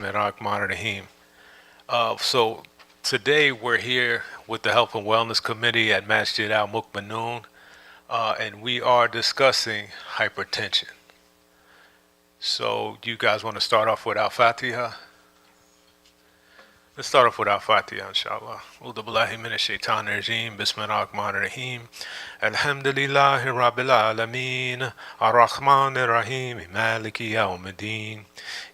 Rahim. So today we're here with the Health and Wellness Committee at Masjid Al Mukmanoon, and we are discussing hypertension. So you guys want to start off with Al Fatiha? Let's start off with Al Fatiha, inshallah. Udu billahi minash shaitanir rajim. Bismillahir rahmanir rahim. Alhamdulillahi rabbil alameen. Ar-Rahmanir Rahim. Maliki yawmiddin.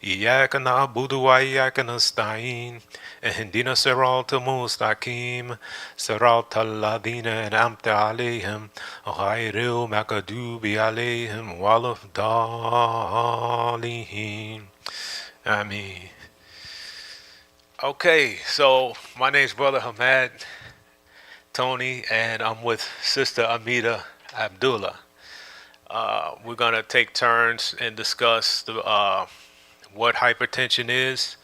Iyyaka na'budu wa iyyaka nasta'in. Ihdina siratal mustaqim. Siratal ladhina an'amta alayhim. Ghayril maghdubi alayhim waladdallin. Ameen. Okay, so my name's Brother Hamad Tony, and I'm with Sister Amita Abdullah. We're gonna take turns and discuss what hypertension is.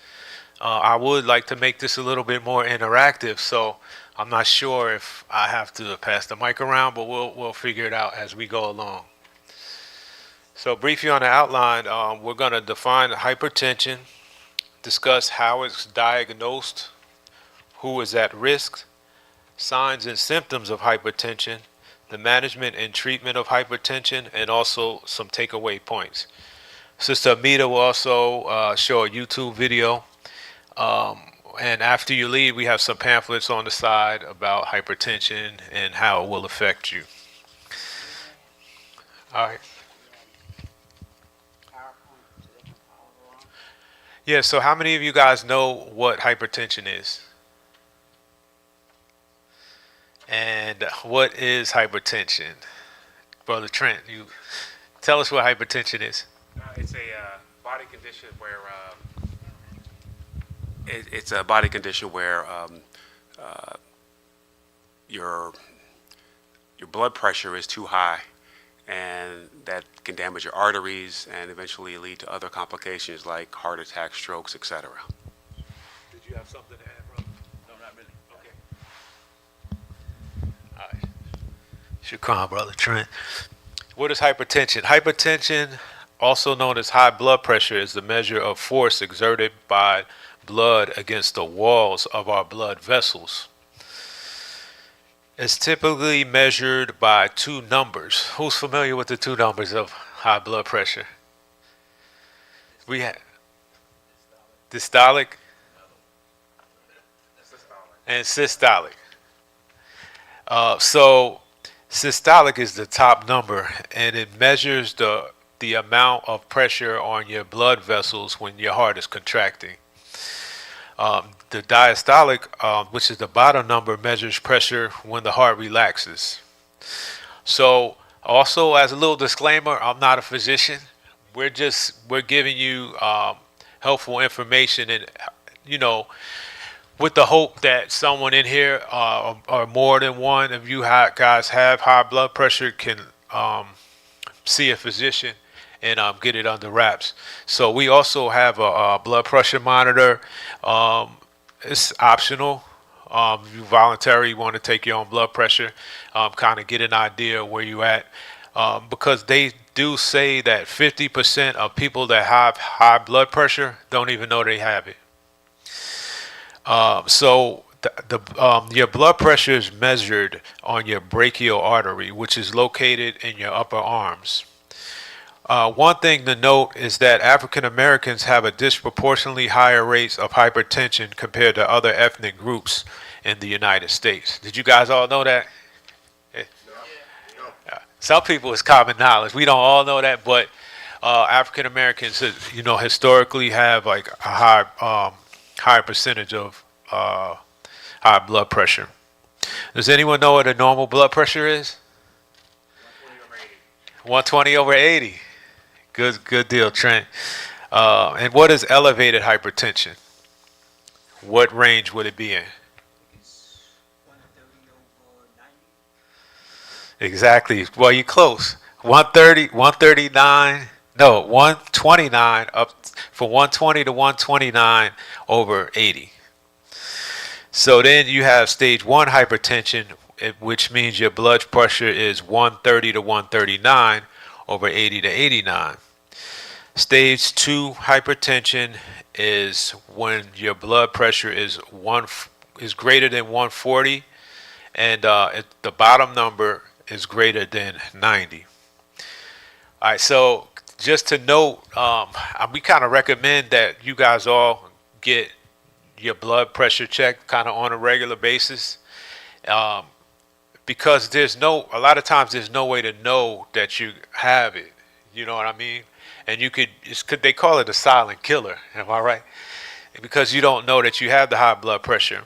I would like to make this a little bit more interactive, so I'm not sure if I have to pass the mic around, but we'll figure it out as we go along. So briefly on the outline, we're gonna define hypertension, discuss how it's diagnosed, who is at risk, signs and symptoms of hypertension, the management and treatment of hypertension, and also some takeaway points. Sister Amita will also show a YouTube video. And after you leave, we have some pamphlets on the side about hypertension and how it will affect you. All right. Yeah, so how many of you guys know what hypertension is? And what is hypertension? Brother Trent, you tell us what hypertension is. It's a body condition where it's a body condition where your blood pressure is too high, and that can damage your arteries and eventually lead to other complications like heart attacks, strokes, etc. Did you have something to add, brother? No, not really. Okay. All right. Shukran, Brother Trent. What is hypertension? Hypertension, also known as high blood pressure, is the measure of force exerted by blood against the walls of our blood vessels. It's typically measured by two numbers. Who's familiar with the two numbers of high blood pressure? We have dystolic and systolic. So systolic is the top number, and it measures the amount of pressure on your blood vessels when your heart is contracting. The diastolic, which is the bottom number, measures pressure when the heart relaxes. So, also as a little disclaimer, I'm not a physician. We're giving you helpful information, and with the hope that someone in here, or more than one of you guys have high blood pressure, can see a physician and get it under wraps. So we also have a blood pressure monitor. It's optional. If you voluntarily want to take your own blood pressure, kind of get an idea of where you at, because they do say that 50% of people that have high blood pressure don't even know they have it. So your blood pressure is measured on your brachial artery, which is located in your upper arms. One thing to note is that African Americans have a disproportionately higher rates of hypertension compared to other ethnic groups in the United States. Did you guys all know that? Some people, it's common knowledge. We don't all know that, but African Americans, historically have like a higher percentage of high blood pressure. Does anyone know what a normal blood pressure is? 120 over 80. Good deal, Trent. And what is elevated hypertension? What range would it be in? Exactly. Well, you're close. 130, 139, no, 129, up from 120 to 129 over 80. So then you have stage 1 hypertension, which means your blood pressure is 130 to 139 over 80 to 89. Stage 2 hypertension is when your blood pressure is greater than 140, and the bottom number is greater than 90. All right, so just to note, we kind of recommend that you guys all get your blood pressure checked kind of on a regular basis, um, because a lot of times there's no way to know that you have it. You know what I mean? And they call it a silent killer. Am I right? Because you don't know that you have the high blood pressure,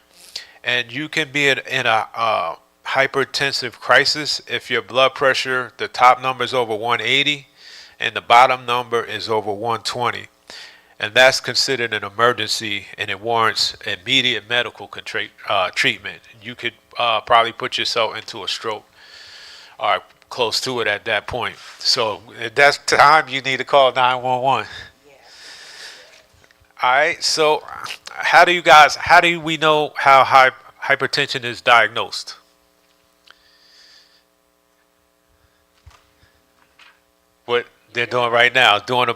and you can be in a hypertensive crisis if your blood pressure, the top number is over 180, and the bottom number is over 120, and that's considered an emergency, and it warrants immediate medical treatment. You could probably put yourself into a stroke or close to it at that point. So at that time, you need to call 911. All right. So how do we know how hypertension is diagnosed? What they're doing right now, doing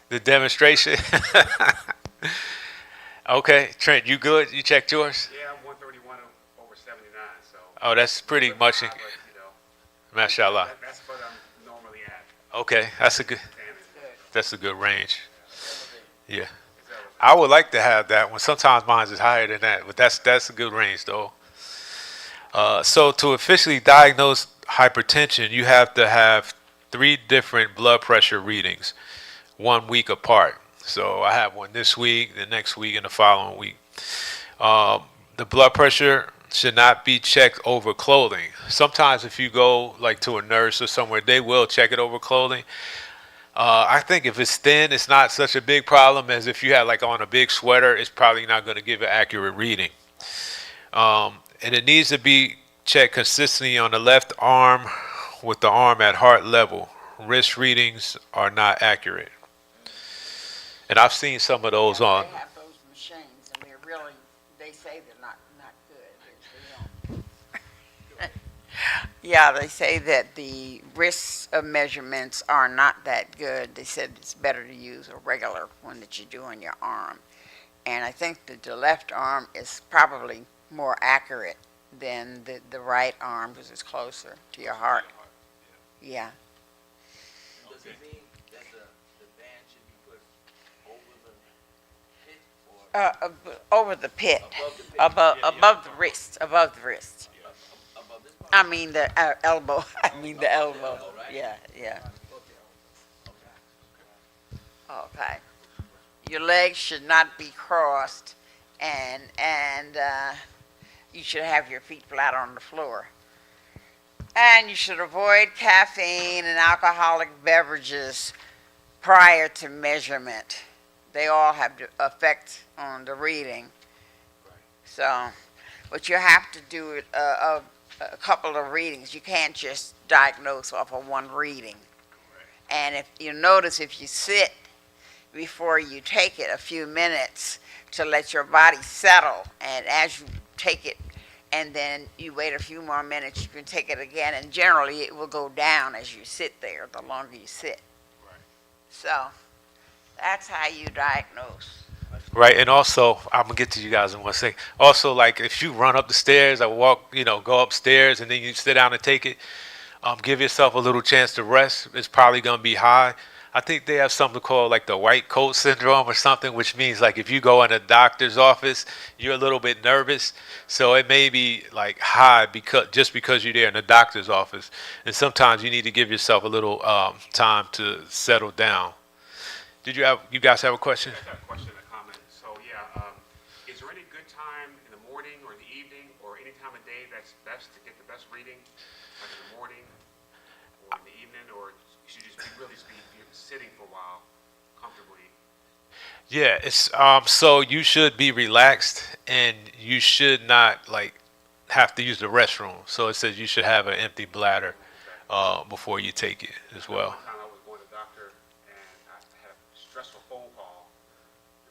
the demonstration. Okay, Trent, you good? You checked yours? Yeah, I'm 131 over 79, so. Oh, that's pretty much, But, you know, mashallah. that's what I'm normally at. Okay, Standing. that's a good range. Yeah, I would like to have that one. Sometimes mine is higher than that, but that's a good range though. So to officially diagnose hypertension, you have to have 3 different blood pressure readings, 1 week apart. So I have one this week, the next week, and the following week. The blood pressure should not be checked over clothing. Sometimes if you go like to a nurse or somewhere, they will check it over clothing. I think if it's thin, it's not such a big problem as if you had like on a big sweater, it's probably not going to give an accurate reading. And it needs to be checked consistently on the left arm with the arm at heart level. Wrist readings are not accurate. And I've seen some of those on. They have those machines, and they say they're not good. They don't. Yeah, they say that the wrist measurements are not that good. They said it's better to use a regular one that you do on your arm. And I think that the left arm is probably more accurate than the right arm because it's closer to your heart. Yeah. Does it mean that the band should be put over the pit or Over the pit, above the pit? above the wrist, above the wrist. Above this part? I mean the elbow. I mean the elbow. elbow, right? Yeah, yeah. Okay. Okay. Your legs should not be crossed, and you should have your feet flat on the floor. And you should avoid caffeine and alcoholic beverages prior to measurement. They all have the effect on the reading. So, but you have to do it a couple of readings. You can't just diagnose off of one reading. And if you notice, if you sit before you take it a few minutes to let your body settle, and as you take it, and then you wait a few more minutes, you can take it again, and generally it will go down as you sit there, the longer you sit. So, that's how you diagnose. Right, and also I'm gonna get to you guys in one second. Also, like if you run up the stairs or walk, go upstairs and then you sit down and take it, give yourself a little chance to rest. It's probably gonna be high. I think they have something called like the white coat syndrome or something, which means like if you go in a doctor's office, you're a little bit nervous, so it may be like high because you're there in the doctor's office, and sometimes you need to give yourself a little time to settle down. You guys have a question? I got a question and a comment. So, yeah, is there any good time in the morning or in the evening or any time of day that's best to get the best reading? Like in the morning or in the evening, or you should just be sitting for a while comfortably? Yeah, it's so you should be relaxed and you should not like have to use the restroom. So it says you should have an empty bladder before you take it as well. One time I was going to the doctor and I had a stressful phone call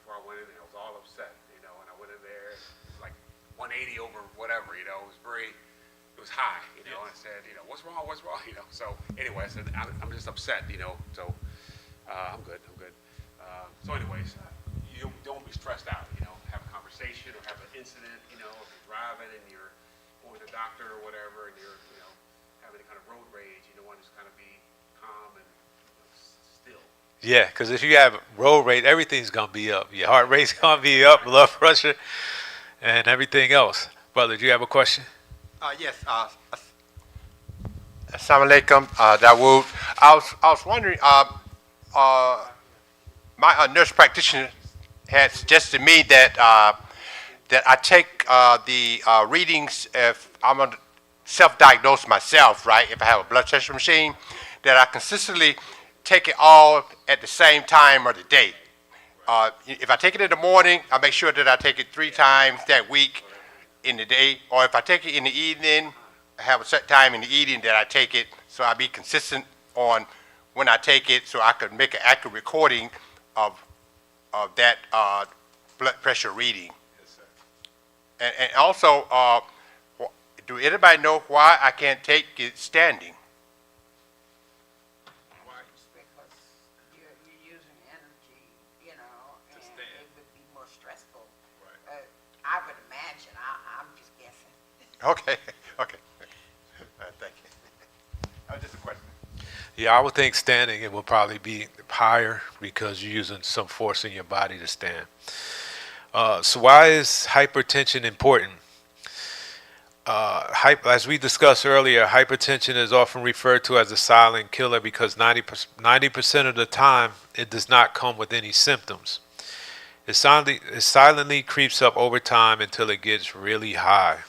before I went in there. I was all upset, and I went in there. It was like 180 over whatever, it was high, and I said, what's wrong? So anyway, I said, I'm just upset, so I'm good. I'm good. So, anyways, you don't be stressed out. Have a conversation or have an incident. If you're driving and you're going with a doctor or whatever, and you're having any kind of road rage, you don't want to just kind of be calm and still. Yeah, because if you have road rate, everything's gonna be up. Your heart rate's gonna be up, blood pressure, and everything else. Brother, do you have a question? Yes. Assalamu alaikum, Dawood. I was wondering, my nurse practitioner had suggested to me that I take the readings if I'm going to self-diagnose myself, right? If I have a blood pressure machine, that I consistently take it all at the same time of the day. If I take it in the morning, I make sure that I take it 3 times that week in the day, or if I take it in the evening, I have a set time in the evening that I take it, so I be consistent on when I take it, so I could make an accurate recording of that blood pressure reading. Yes, sir. And also, do anybody know why I can't take it standing? Because you're using energy, and stand. it would be more stressful. Right. I would imagine, I'm just guessing. Okay, okay. Thank you. That was just a question. Yeah, I would think standing it will probably be higher because you're using some force in your body to stand. So why is hypertension important? As we discussed earlier, hypertension is often referred to as a silent killer because 90% of the time it does not come with any symptoms. It silently creeps up over time until it gets really high.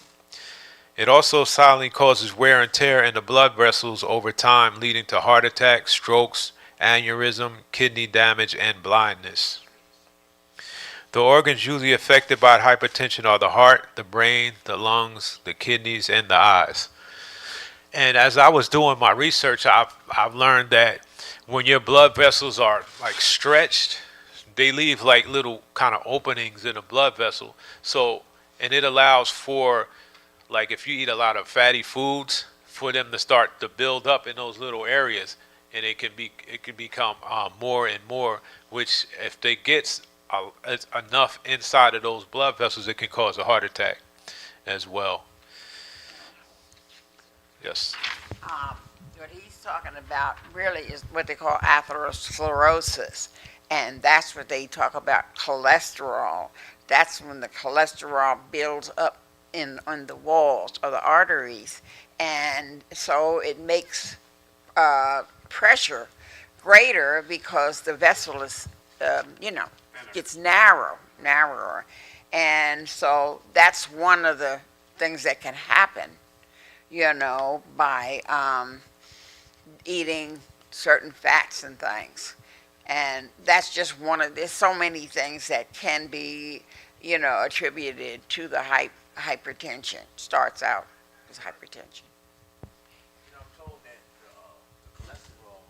It also silently causes wear and tear in the blood vessels over time, leading to heart attacks, strokes, aneurysm, kidney damage, and blindness. The organs usually affected by hypertension are the heart, the brain, the lungs, the kidneys, and the eyes. And as I was doing my research, I've learned that when your blood vessels are like stretched, they leave like little kind of openings in a blood vessel. So, and it allows for, like if you eat a lot of fatty foods, for them to start to build up in those little areas, and it can become more and more. Which, if they get enough inside of those blood vessels, it can cause a heart attack as well. Yes. What he's talking about really is what they call atherosclerosis, and that's what they talk about cholesterol. That's when the cholesterol builds up on the walls of the arteries, and so it makes pressure greater because the vessel is, gets narrower, and so that's one of the things that can happen, by eating certain fats and things. And that's just there's so many things that can be, attributed to the hypertension. Starts out as hypertension. I'm told that the cholesterol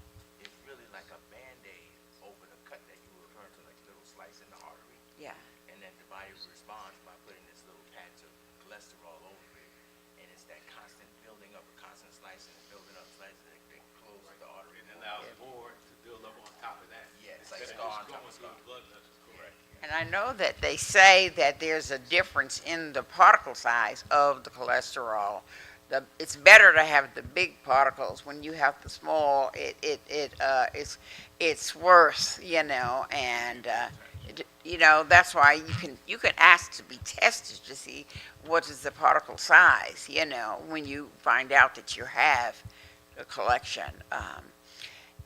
is really like a Band-Aid over the cut that you were referring to, like a little slice in the artery. Yeah. And then the body responds by putting this little patch of cholesterol over it. And it's that constant building up, a constant slicing and building up, slicing, and closes the artery. It allows more to build up on top of that. Yeah, it's like scar on top of scar. blood vessels. Correct. And I know that they say that there's a difference in the particle size of the cholesterol. It's better to have the big particles. When you have the small, it's worse, and that's why you can ask to be tested to see what is the particle size, when you find out that you have a collection.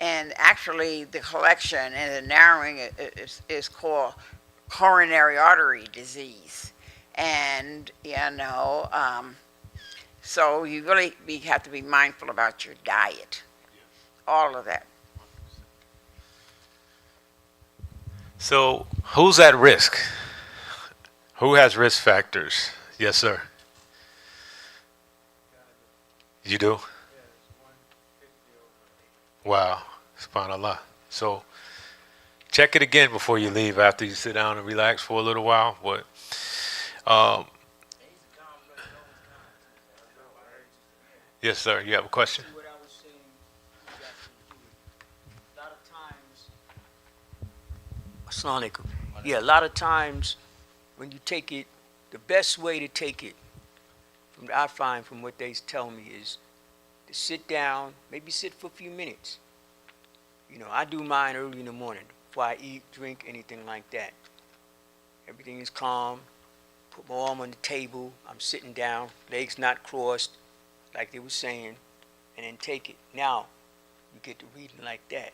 And actually, the collection and the narrowing is called coronary artery disease. And, so you really have to be mindful about your diet, all of that. So, who's at risk? Who has risk factors? Yes, sir. You do? Wow. SubhanAllah. So, check it again before you leave after you sit down and relax for a little while. But, yes, sir. You have a question? What I was saying is absolutely true. A lot of times Assalamu alaikum. Yeah, a lot of times when you take it, the best way to take it, from I find from what they tell me, is to sit down, maybe sit for a few minutes. You know, I do mine early in the morning before I eat, drink, anything like that. Everything is calm. Put my arm on the table. I'm sitting down, legs not crossed, like they were saying, and then take it. Now, you get to reading like that.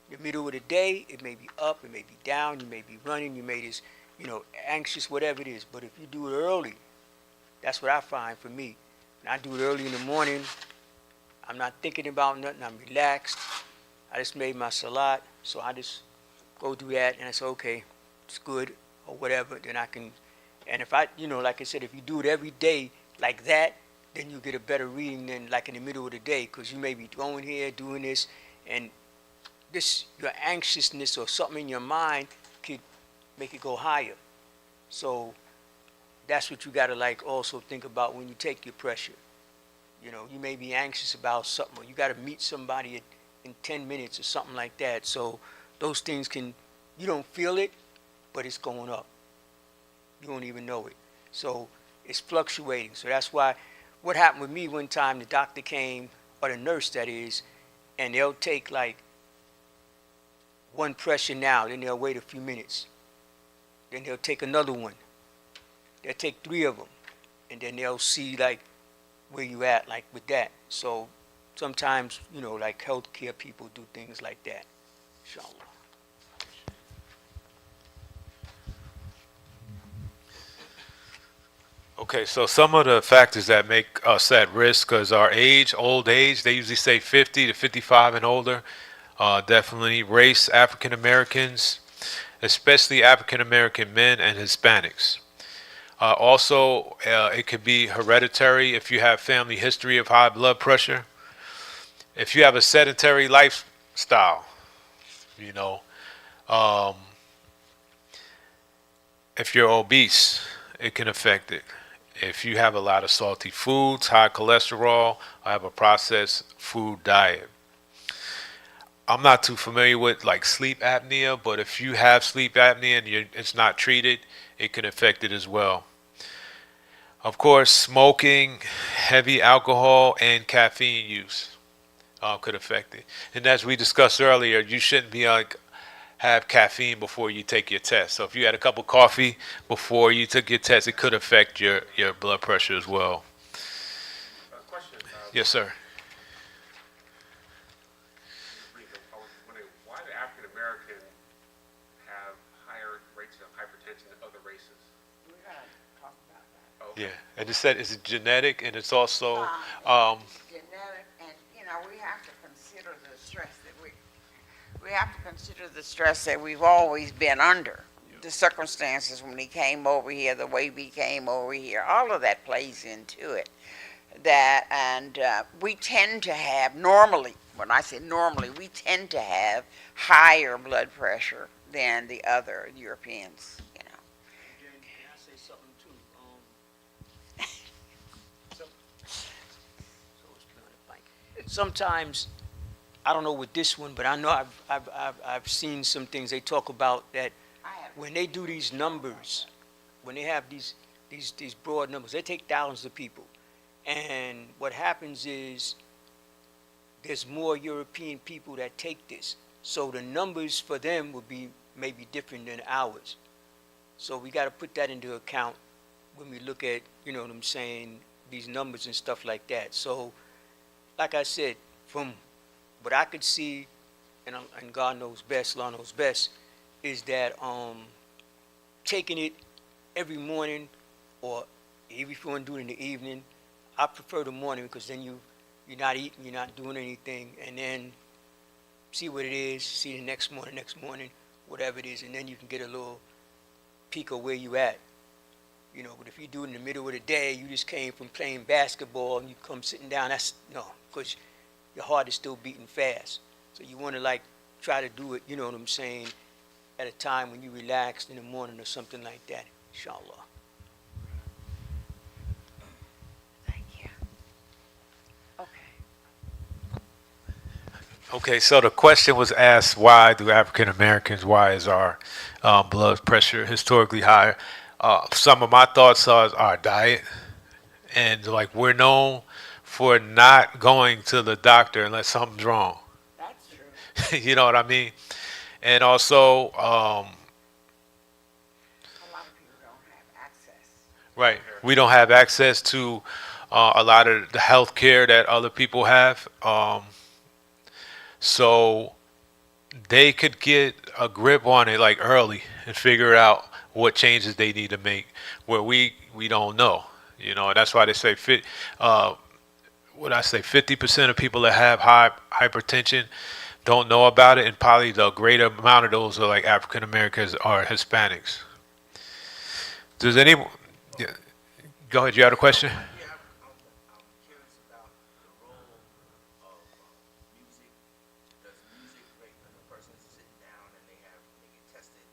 In the middle of the day, it may be up, it may be down, you may be running, you may just, anxious, whatever it is. But if you do it early, that's what I find for me. When I do it early in the morning, I'm not thinking about nothing, I'm relaxed. I just made my salat, so I just go do that, and I say, okay, it's good, or whatever, then I can, and if I, like I said, if you do it every day like that, then you get a better reading than like in the middle of the day, because you may be going here, doing this, and this, your anxiousness or something in your mind could make it go higher. So that's what you gotta like also think about when you take your pressure. You may be anxious about something, or you gotta meet somebody in 10 minutes or something like that. So those things you don't feel it, but it's going up. You don't even know it. So it's fluctuating. So that's why, what happened with me one time, the doctor came, or the nurse that is, and they'll take like one pressure now, then they'll wait a few minutes. Then they'll take another one. They'll take 3 of them, and then they'll see like where you at, like with that. So sometimes, like healthcare people do things like that. Inshallah. Okay, so some of the factors that make us at risk is our age, old age. They usually say 50 to 55 and older. Definitely race, African Americans, especially African American men and Hispanics. Also, it could be hereditary if you have family history of high blood pressure. If you have a sedentary lifestyle, you know, um, if you're obese, it can affect it. If you have a lot of salty foods, high cholesterol, or have a processed food diet. I'm not too familiar with like sleep apnea, but if you have sleep apnea and it's not treated, it can affect it as well. Of course, smoking, heavy alcohol, and caffeine use could affect it. And as we discussed earlier, you shouldn't be have caffeine before you take your test. So if you had a cup of coffee before you took your test, it could affect your blood pressure as well. Question. Yes, sir. I was wondering, why do African American have higher rates of hypertension than other races? We're gonna talk about that. Okay. Yeah, and it said it's genetic and it's also Genetic, and, we have to consider the stress that we have to consider the stress that we've always been under. The circumstances when he came over here, the way we came over here, all of that plays into it. We tend to have, normally, when I say normally, we tend to have higher blood pressure than the other Europeans, And then, can I say something too? Sometimes, I don't know with this one, but I know I've seen some things they talk about that I have, when they do these numbers, when they have these broad numbers, they take thousands of people, and what happens is there's more European people that take this, so the numbers for them would be maybe different than ours. So we got to put that into account when we look at, what I'm saying, these numbers and stuff like that. So, like I said, from what I could see, and God knows best, Allah knows best, is that taking it every morning, or even if you want to do it in the evening, I prefer the morning because then you're not eating, you're not doing anything, and then see what it is, see the next morning, whatever it is, and then you can get a little peek of where you at. But if you do it in the middle of the day, you just came from playing basketball and you come sitting down, that's no, because your heart is still beating fast. So you want to try to do it, you know what I'm saying, at a time when you relaxed in the morning or something like that, inshallah. thank you. Okay. Okay, so the question was asked, why do African Americans, why is our blood pressure historically higher? Some of my thoughts are our diet, and like we're known for not going to the doctor unless something's wrong. That's true. You know what I mean? And also, A lot of people don't have access. right, we don't have access to a lot of the health care that other people have. So they could get a grip on it like early and figure out what changes they need to make where we don't know, and that's why they say what I say 50% of people that have high hypertension don't know about it, and probably the greater amount of those are like African Americans or Hispanics. Does any yeah, go ahead, you had a question? Yeah, I'm curious about the role of music. Does music rate when a person is sitting down and they get tested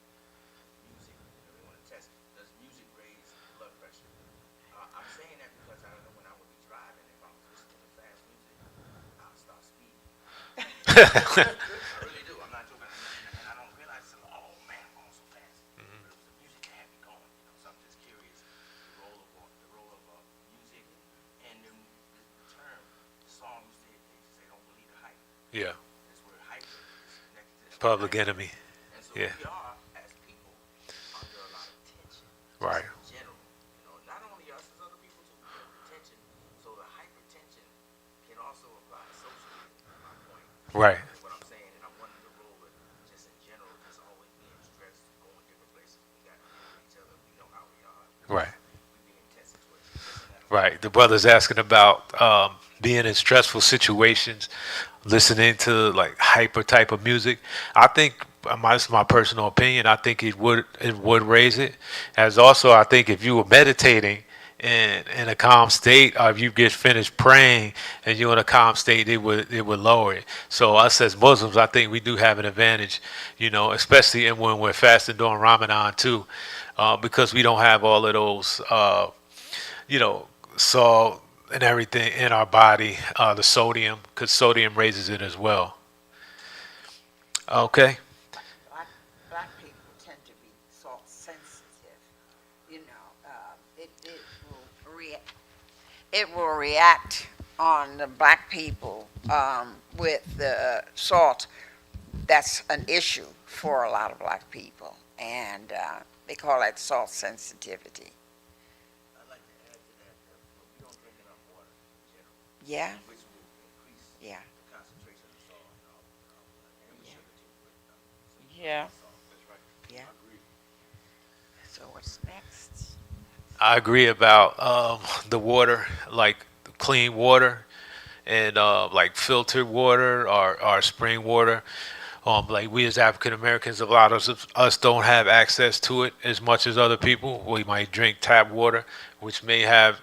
music, they want to test, does music raise blood pressure? I'm saying that because I don't know when I would be driving, if I was listening to fast music, I'll start speeding. I really do. I'm not joking. And I don't realize it's like, oh man, I'm going so fast. But it was the music that had me going. So I'm just curious the role of music and then the term, the song they say don't believe the hype. Yeah, It's where hyper is connected to Public hype. Enemy. And so Yeah, we are as people under a lot of tension. right. In general, not only us as other people too, but the tension. So the hypertension can also apply socially. My point. Right. What I'm saying, and I'm wondering the role of just in general, just always being stressed, going different places. We got to deal with each other. We know how we are. Right. We be in tense situations. Right. The brother's asking about being in stressful situations, listening to like hyper type of music. I think this is my personal opinion. I think it would raise it. As also, I think if you were meditating in a calm state, or if you get finished praying and you're in a calm state, it would lower it. So us as Muslims, I think we do have an advantage, especially when we're fasting during Ramadan too, because we don't have all of those. You know, salt and everything in our body, the sodium, because sodium raises it as well. Okay. Black, black people tend to be salt sensitive. It will react on the black people with the salt. That's an issue for a lot of black people, and they call that salt sensitivity. I'd like to add to that we don't drink enough water in general, Yeah, which will increase yeah, the concentration of salt in our blood, and with Yeah. sugar too. But yeah, salt. That's right. yeah. I agree. So what's next? I agree about the water, like clean water and like filtered water or spring water. Like we as African Americans, a lot of us don't have access to it as much as other people. We might drink tap water, which may have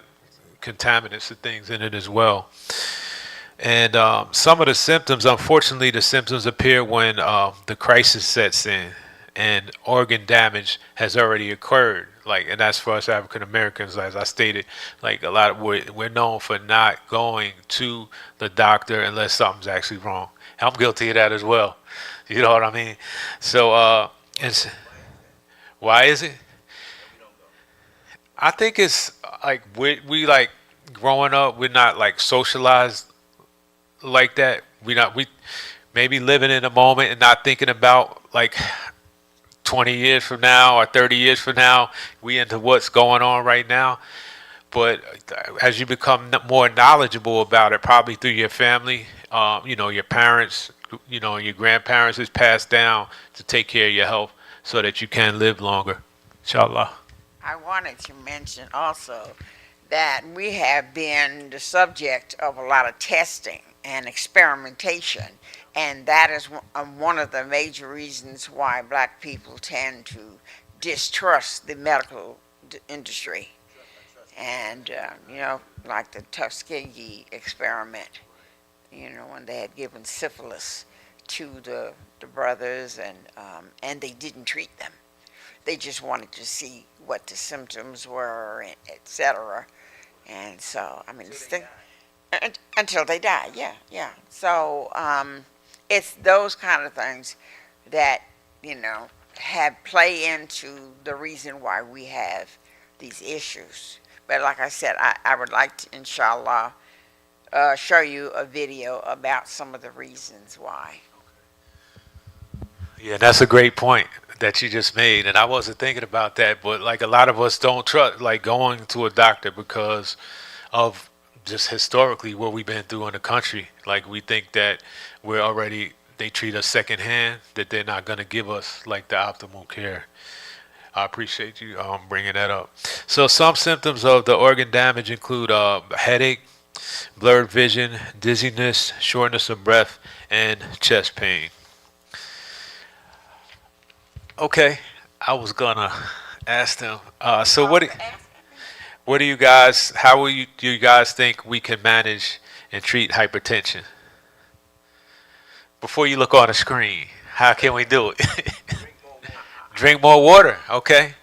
contaminants and things in it as well. And some of the symptoms, unfortunately, the symptoms appear when the crisis sets in and organ damage has already occurred. Like, and that's for us African Americans, as I stated. Like a lot of we're known for not going to the doctor unless something's actually wrong. I'm guilty of that as well. You know what I mean? So, it's why is it? I think it's like we like growing up. We're not like socialized like that. We maybe living in the moment and not thinking about like 20 years from now or 30 years from now. We into what's going on right now. But as you become more knowledgeable about it, probably through your family, your parents, your grandparents, is passed down to take care of your health so that you can live longer. Inshallah. I wanted to mention also that we have been the subject of a lot of testing and experimentation, and that is one of the major reasons why black people tend to distrust the medical industry. And, like the Tuskegee experiment, when they had given syphilis to the brothers and they didn't treat them. They just wanted to see what the symptoms were, et cetera. And so, I mean, until they die, yeah, yeah. So, it's those kind of things that, you know, have play into the reason why we have these issues. But like I said, I would like to, inshallah, show you a video about some of the reasons why. Yeah, that's a great point that you just made, and I wasn't thinking about that. But like a lot of us don't trust like going to a doctor because of just historically what we've been through in the country. Like we think that we're already they treat us secondhand, that they're not going to give us like the optimal care. I appreciate you bringing that up. So some symptoms of the organ damage include headache, blurred vision, dizziness, shortness of breath, and chest pain. Okay, I was gonna ask them. So what do you guys? How will you do you guys think we can manage and treat hypertension? Before you look on the screen, how can we do it? Drink more water. Okay,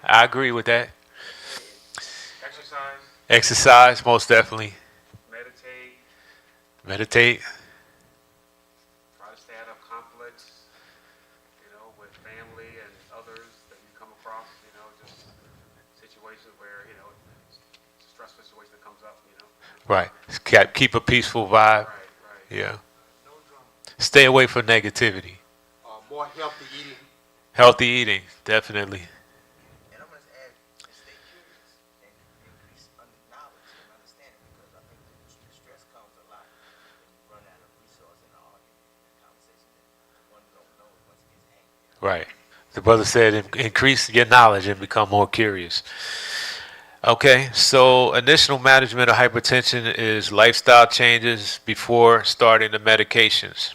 I agree with that. Exercise, Exercise, most definitely. meditate, Meditate. try to stay out of conflicts, with family and others that you come across, just situations where, it's a stressful situation that comes up. Right. Keep a peaceful vibe. Right, right. Yeah. Stay away from negativity. More healthy eating. Healthy eating, definitely. And I'm going to add, stay curious and increase knowledge and understanding, because I think the stress comes a lot when you run out of resource in an argument, in a conversation that one don't know once it gets angry. Right. The brother said increase your knowledge and become more curious. Okay, so initial management of hypertension is lifestyle changes before starting the medications.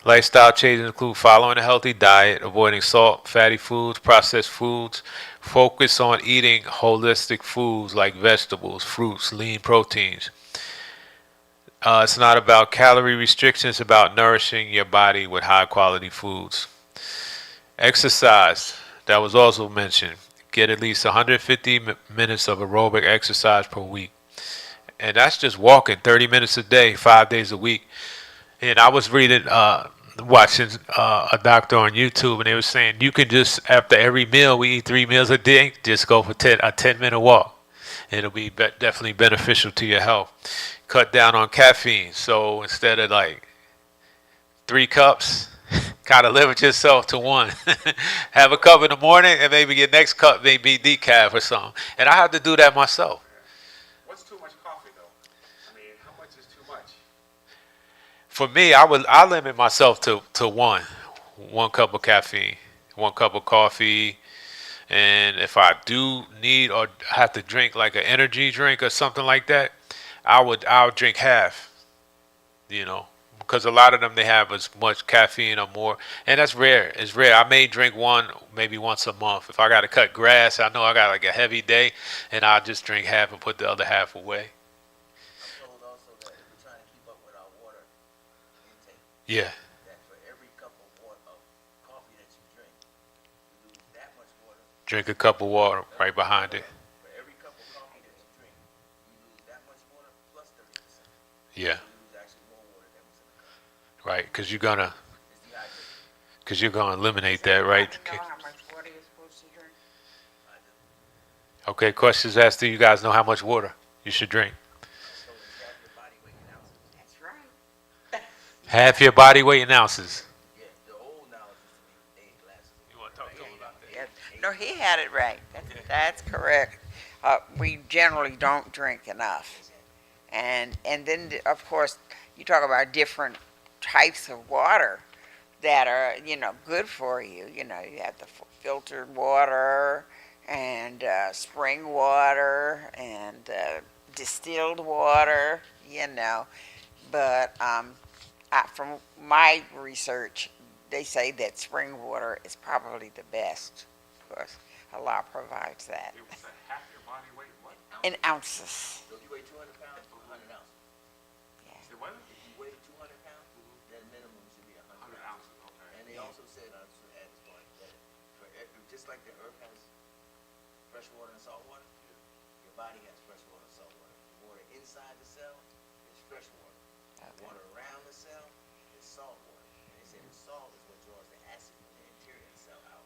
Lifestyle changes include following a healthy diet, avoiding salt, fatty foods, processed foods, focus on eating holistic foods like vegetables, fruits, lean proteins. It's not about calorie restrictions, it's about nourishing your body with high quality foods. Exercise, that was also mentioned. Get at least 150 minutes of aerobic exercise per week. And that's just walking 30 minutes a day, 5 days a week. And I was watching a doctor on YouTube, and they were saying you can just, after every meal, we eat 3 meals a day, just go for a 10-minute walk. It'll be definitely beneficial to your health. Cut down on caffeine. So instead of like 3 cups, kind of limit yourself to one. Have a cup in the morning, and maybe your next cup may be decaf or something. And I have to do that myself. What's too much coffee, though? I mean, how much is too much? For me, I limit myself to one cup of caffeine, 1 cup of coffee, and if I do need or have to drink like an energy drink or something like that, I'll drink half, because a lot of them they have as much caffeine or more, and that's rare. It's rare. I may drink one maybe once a month. If I got to cut grass, I know I got like a heavy day, and I'll just drink half and put the other half away. I'm told also that if we're trying to keep up with our water intake, Yeah, that for every cup of coffee that you drink, you lose that much water. drink a cup of water right behind it. For every cup of coffee that you drink, you lose that much water plus 30%. Yeah, You lose actually more water than was in the cup. right. Because It's dehydrated. you're gonna eliminate that, right? You know how much water you're supposed to drink? I do. Okay. Questions asked. Do you guys know how much water you should drink? So it's half your body weight in ounces. That's right. Half your body weight in ounces. Yeah, the old knowledge used to be 8 glasses. You want to talk to him about that? Yeah. No, he had it right. That's correct. We generally don't drink enough. And then, of course, you talk about different types of water that are, good for you. You have the filtered water and spring water and distilled water, But from my research, they say that spring water is probably the best. Of course, Allah provides that It was half your body weight, what? in ounces. So if you weigh 200 pounds, 100 ounces. Say what? If you weigh 200 pounds, then minimum should be 100 100 ounces. ounces, okay. And they also said, I should add this point, that just like the earth has fresh water and salt water, your body has fresh water and salt water. The water inside the cell is fresh water. The water around the cell is salt water. And they say the salt is what draws the acid from the interior cell out.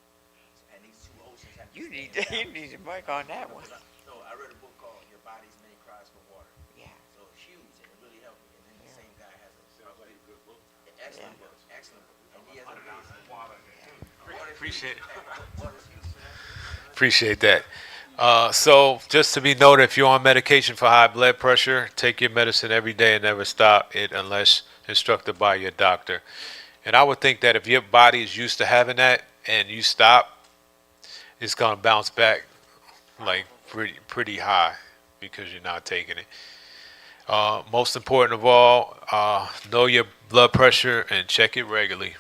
And these two oceans have to You stay need in to, you balance. need to work on that one. No, I read a book called Your Body's Many Cries for Water. Yeah. So it's huge and it really helped me. And then the Yeah. same guy has excellent book, excellent book. And he has a Appreciate it. water's huge. Appreciate that. So just to be noted, if you're on medication for high blood pressure, take your medicine every day and never stop it unless instructed by your doctor. And I would think that if your body is used to having that and you stop, it's gonna bounce back like pretty high because you're not taking it. Most important of all, know your blood pressure and check it regularly.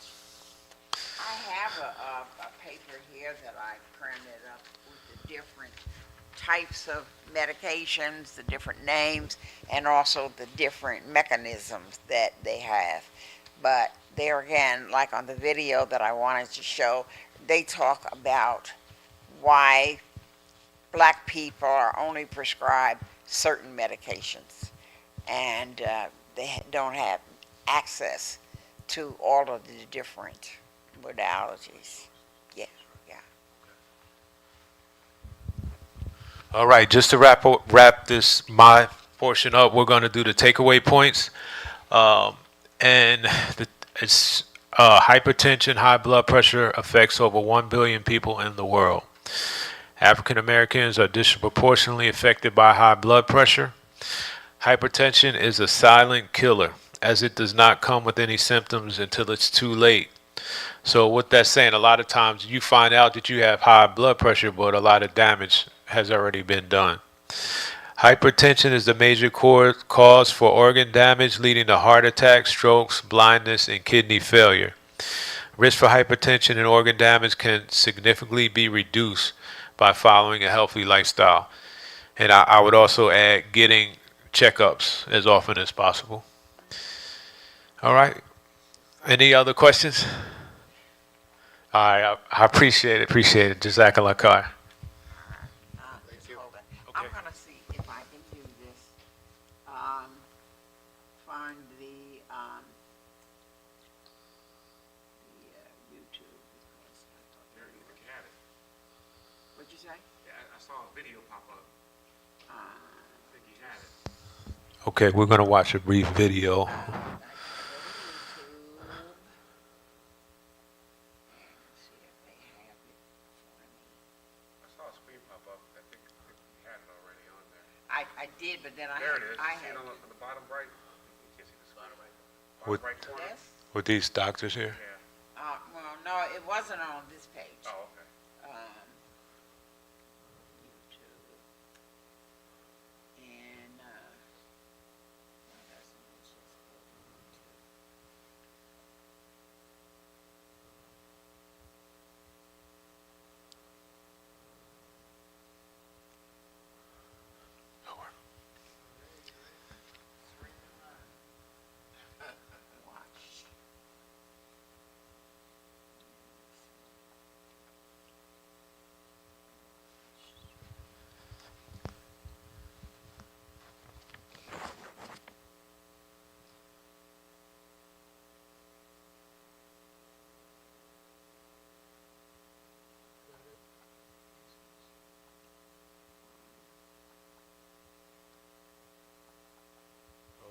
I have a paper here that I printed up with the different types of medications, the different names, and also the different mechanisms that they have. But there again, like on the video that I wanted to show, they talk about why black people are only prescribed certain medications. And they don't have access to all of the different modalities. Yeah, yeah. All right, just to wrap this my portion up, we're going to do the takeaway points, and it's hypertension, high blood pressure affects over 1 billion people in the world. African Americans are disproportionately affected by high blood pressure. Hypertension is a silent killer, as it does not come with any symptoms until it's too late. So what that's saying, a lot of times you find out that you have high blood pressure, but a lot of damage has already been done. Hypertension is the major cause for organ damage, leading to heart attacks, strokes, blindness, and kidney failure. Risk for hypertension and organ damage can significantly be reduced by following a healthy lifestyle. And I would also add getting checkups as often as possible. All right. Any other questions? All right. I appreciate it. Appreciate it. Jazakallah khair. Hold on. I'm gonna see if I can do this. Find the YouTube. Because I thought There, you think you had it. What'd you say? Yeah, I saw a video pop up. I think you had it. Okay, we're going to watch a brief video. I gotta go to YouTube and see if they have it for me. I saw a screen pop up. I think you had it already on there. I did, but then There it is. I See had it on the bottom right? You can't see the bottom right. What- Bottom right corner? this. With these doctors here. Yeah. Well, no, it wasn't on this page. Oh, okay. YouTube. And, well, that's just go to YouTube. Watch.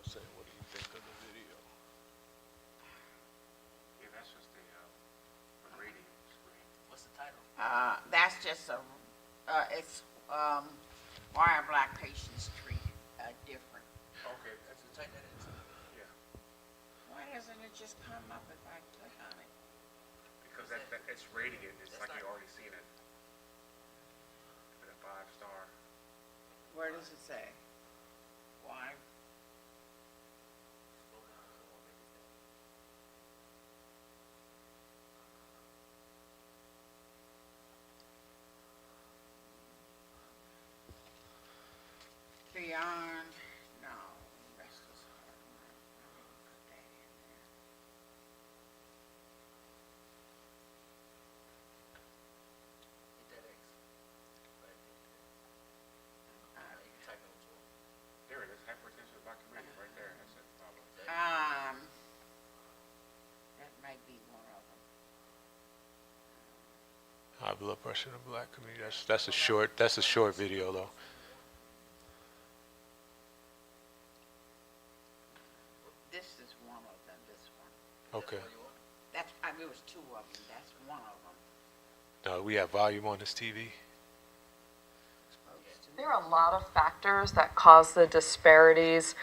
What do you think of the video? Yeah, that's just a rating screen. What's the title? That's just it's, why are black patients treated, different? Okay, So type that in. yeah. Why doesn't it just come up if I click on it? Because it's rating it. It's That's like you not- already seen it. With a 5-star. Where does it say? Why? Beyond, no, rest is hard. I didn't put that in there. Hit that X. Right there. You can type it onto it. blood pressure in the black community. That's a short video though. This is one of them, this one. Okay. That's, I mean, it was two of them, that's one of them. No, we have volume on this TV. There are a lot of factors that cause the disparities.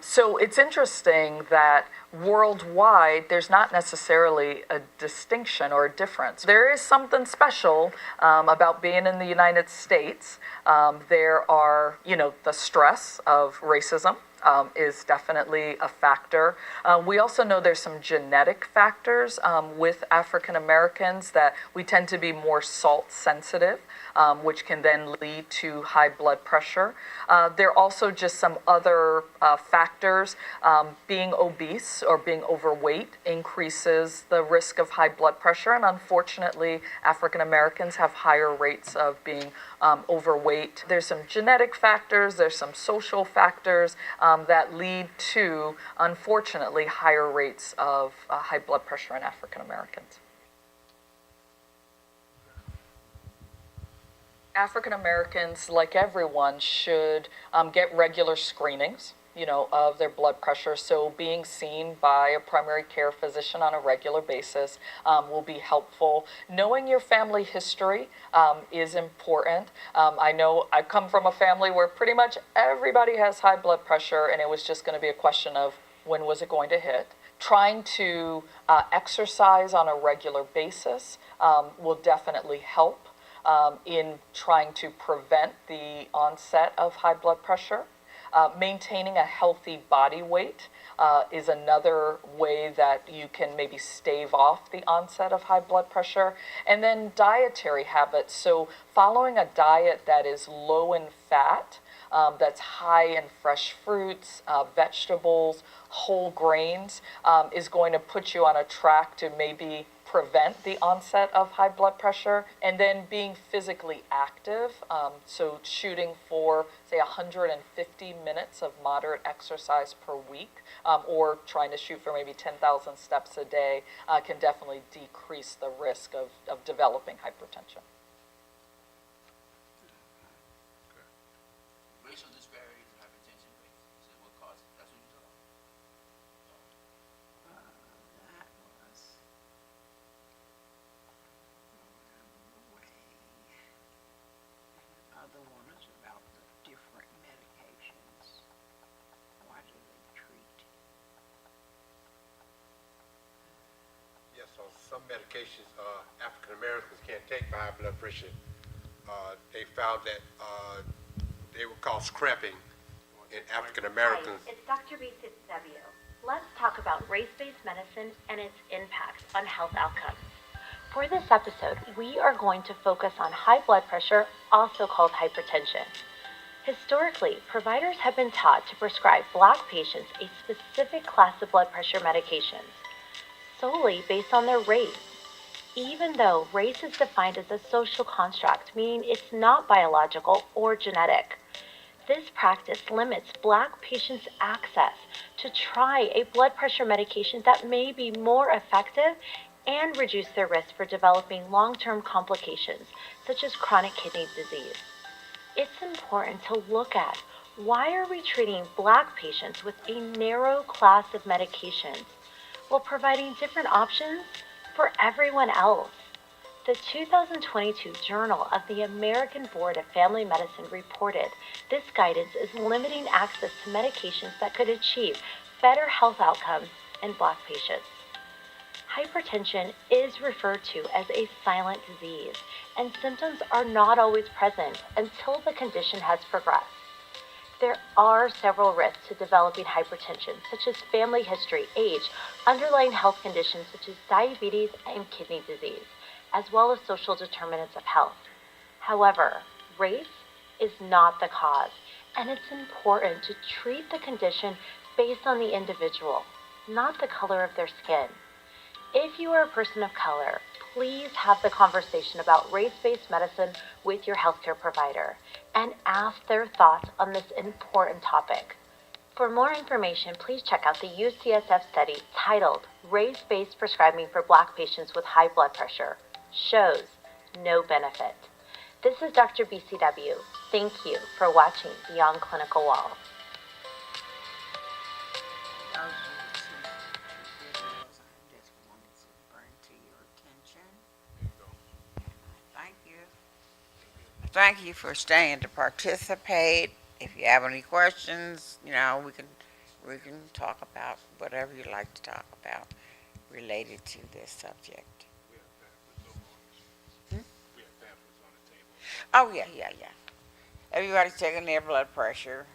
So it's interesting that worldwide, there's not necessarily a distinction or a difference. There is something special about being in the United States. There are, the stress of racism. Is definitely a factor. We also know there's some genetic factors with African Americans that we tend to be more salt sensitive, which can then lead to high blood pressure. There are also just some other factors. Being obese or being overweight increases the risk of high blood pressure, and unfortunately, African Americans have higher rates of being overweight. There's some genetic factors, there's some social factors that lead to, unfortunately, higher rates of high blood pressure in African Americans. African Americans, like everyone, should get regular screenings, of their blood pressure. So being seen by a primary care physician on a regular basis will be helpful. Knowing your family history is important. I know I come from a family where pretty much everybody has high blood pressure, and it was just going to be a question of when was it going to hit. Trying to exercise on a regular basis will definitely help in trying to prevent the onset of high blood pressure. Maintaining a healthy body weight is another way that you can maybe stave off the onset of high blood pressure. And then dietary habits. So following a diet that is low in fat, that's high in fresh fruits, vegetables, whole grains, is going to put you on a track to maybe prevent the onset of high blood pressure. And then being physically active, so shooting for, say, 150 minutes of moderate exercise per week, or trying to shoot for maybe 10,000 steps a day, can definitely decrease the risk of developing hypertension. Racial disparities in hypertension rates. So what causes it? That's what you're talking about. That was way. Other one is about the different medications. Why do they treat? Yes, so some medications African Americans can't take for high blood pressure. They found that they were called scrapping in African Americans. Hi, it's Dr. BCW. Let's talk about race-based medicine and its impact on health outcomes. For this episode, we are going to focus on high blood pressure, also called hypertension. Historically, providers have been taught to prescribe Black patients a specific class of blood pressure medications, solely based on their race. Even though race is defined as a social construct, meaning it's not biological or genetic. This practice limits Black patients' access to try a blood pressure medication that may be more effective and reduce their risk for developing long-term complications, such as chronic kidney disease. It's important to look at why are we treating Black patients with a narrow class of medications while providing different options for everyone else. The 2022 Journal of the American Board of Family Medicine reported this guidance is limiting access to medications that could achieve better health outcomes in Black patients. Hypertension is referred to as a silent disease, and symptoms are not always present until the condition has progressed. There are several risks to developing hypertension, such as family history, age, underlying health conditions such as diabetes and kidney disease, as well as social determinants of health. However, race is not the cause, and it's important to treat the condition based on the individual, not the color of their skin. If you are a person of color, please have the conversation about race-based medicine with your healthcare provider and ask their thoughts on this important topic. For more information, please check out the UCSF study titled Race-Based Prescribing for Black Patients with High Blood Pressure, shows no benefit. This is Dr. BCW. Thank you for watching Beyond Clinical Walls. Those are the two videos I just wanted to bring to your attention. Thank you. Thank you for staying to participate. If you have any questions, we can talk about whatever you like to talk about related to this subject. Oh, yeah. Everybody's taking their blood pressure,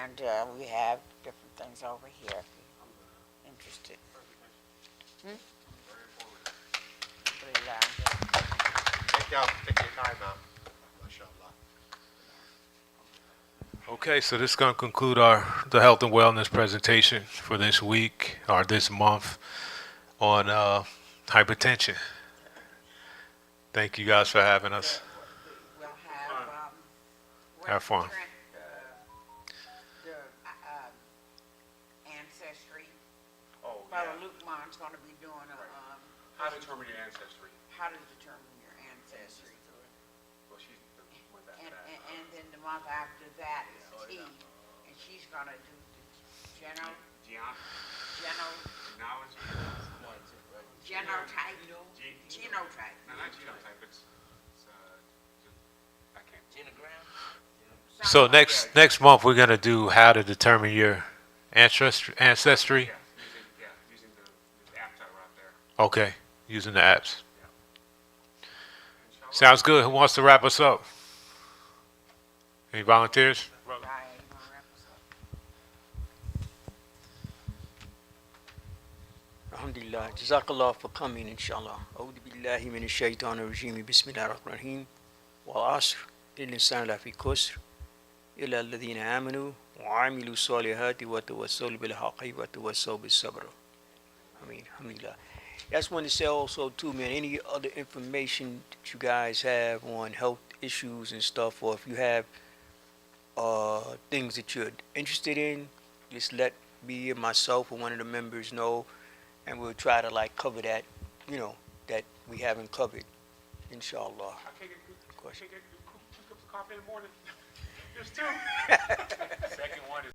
and we have different things over here if you're interested. Take your time out. Mashallah. Okay, so this is going to conclude the health and wellness presentation for this week or this month on hypertension. Thank you guys for having us. We'll have, Have fun. The ancestry. Oh, Brother yeah. Luke Mon's gonna be doing How to determine your ancestry? how to determine your ancestry. Well, she's the one after And, that. and then the month after that is T, and she's gonna do the Genealogy? genotype, Ge- genotype. No, not genotype, it's I can't. Genogram? So next month we're going to do how to determine your ancestry. Using the app that are out there. Okay, using the apps. Inshallah. Sounds good. Who wants to wrap us up? Any volunteers? Right, you gonna wrap us up? Alhamdulillah. Jazakallah for coming, inshallah. A'udhu billahi min ash-shaytan ar-rajim. Bismillah ar-Rahman ar-Rahim. Wal asr. Insan la fi kusr. Illa alladhina amanu wa amilu salihati wa tawassaw bil haqqi wa tawassaw bis sabr. Alhamdulillah. I just want to say also too, man, any other information that you guys have on health issues and stuff, or if you have things that you're interested in, just let me and myself or one of the members know, and we'll try to cover that, that we haven't covered, inshallah. I can't get two cups of coffee in the morning. There's two. Second one is